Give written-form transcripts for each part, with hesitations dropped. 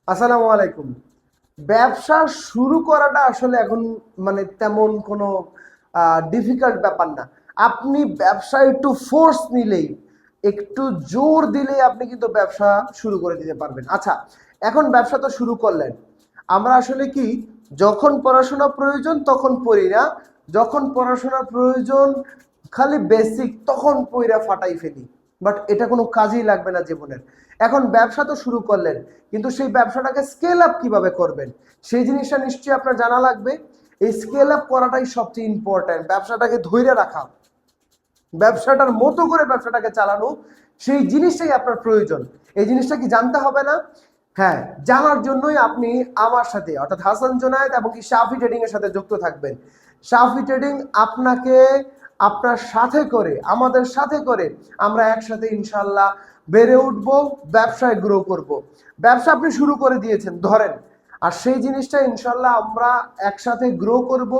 আসসালামু আলাইকুম। ব্যবসা শুরু করাটা আসলে এখন তেমন কোনো ডিফিকাল্ট ব্যাপার না। আপনি ব্যবসায় একটু ফোর্স নিলেই, একটু জোর দিলেই আপনি কিন্তু ব্যবসা শুরু করে দিতে পারবেন। আচ্ছা, এখন ব্যবসা তো শুরু করলেন। আমরা আসলে কি, যখন পড়াশোনা প্রয়োজন তখন পড়ি না, যখন পড়াশোনার প্রয়োজন খালি বেসিক তখন পইরা ফাটাই ফেলি। বাট এটা কোনো কাজেই লাগবে না জীবনের। এখন ব্যবসা তো শুরু করলেন, কিন্তু সেই ব্যবসাটাকে স্কেল আপ কিভাবে করবেন সেই জিনিসটা নিশ্চয়ই আপনার জানা লাগবে। এই স্কেল আপ করাটাই সবচেয়ে ইম্পর্ট্যান্ট। ব্যবসাটাকে ধৈর্য রাখা, ব্যবসাটার মতো করে ব্যবসাটাকে চালানো, সেই জিনিসটাই আপনার প্রয়োজন। এই জিনিসটা কি জানতে হবে না? হ্যাঁ, জানার জন্যই আপনি আমার সাথে অর্থাৎ হাসান জোনায়েদ এবং কি শাফি ট্রেডিং এর সাথে যুক্ত থাকবেন। শাফি ট্রেডিং আপনাকে আপনার সাথে করে, আমাদের সাথে করে আমরা একসাথে ইনশাল্লাহ বেড়ে উঠব, ব্যবসায় গ্রো করব। ব্যবসা আপনি শুরু করে দিয়েছেন ধরেন, আর সেই জিনিসটা ইনশাল্লাহ আমরা একসাথে গ্রো করব।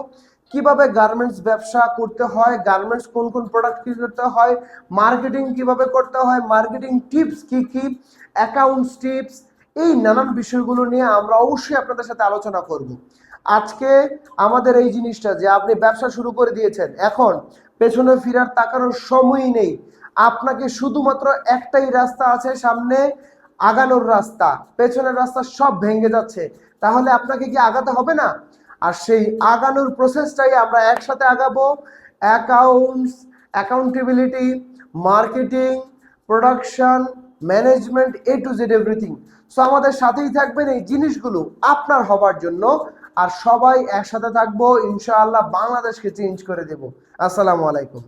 কিভাবে গার্মেন্টস ব্যবসা করতে হয়, গার্মেন্টস কোন কোন প্রোডাক্ট কি করতে হয়, মার্কেটিং কিভাবে করতে হয়, মার্কেটিং টিপস কি কি, অ্যাকাউন্টস টিপস, এই নানান বিষয়গুলো নিয়ে আমরা অবশ্যই আপনাদের সাথে আলোচনা করব। আজকে আমাদের এই জিনিসটা যে আপনি ব্যবসা শুরু করে দিয়েছেন, এখন পেছনে ফিরার তাকানোর সময়ই নেই। আপনাকে শুধুমাত্র একটাই রাস্তা আছে সামনে, আগানোর রাস্তা। পেছনের রাস্তা সব ভেঙে যাচ্ছে, তাহলে আপনাকে কি আগাতে হবে না? আর সেই আগানোর প্রসেসটাই আমরা একসাথে আগাবো। Accounts, accountability, marketing, production, management, A to Z everything. So আমাদের সাথেই থাকবেন এই জিনিসগুলো আপনার হবার জন্য। আর সবাই একসাথে থাকবো, ইনশাআল্লাহ বাংলাদেশকে চেঞ্জ করে দেব। আসসালামু আলাইকুম।